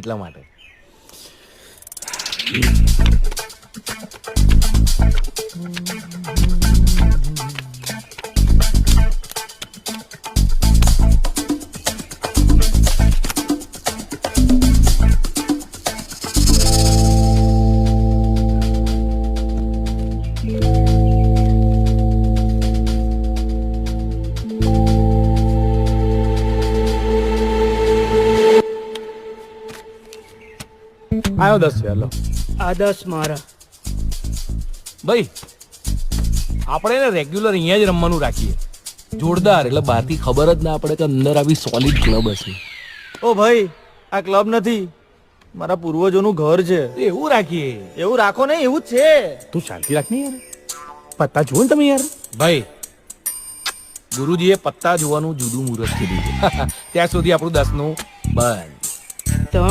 એટલા માટે. આવ્યો 10 છે. હાલો આ 10 મારા. ભાઈ આપણે એને રેગ્યુલર અહીંયા જ રમવાનું રાખીએ. જોરદાર, એટલે બહારથી ખબર જ ના પડે કે અંદર આવી સોલિડ ક્લબ હશે. ઓ ભાઈ, આ ક્લબ નથી, મારા પૂર્વજોનું ઘર છે. એવું રાખીએ. એવું રાખો ને, એવું જ છે. તું શાંતિ રાખ ને યાર. પત્તા જુઓ ને તમે યાર. ભાઈ ગુરુજીએ પત્તા જોવાનું જુદું મુહૂર્ત કીધું છે. ત્યાં સુધી આપણું 10નું બંધ.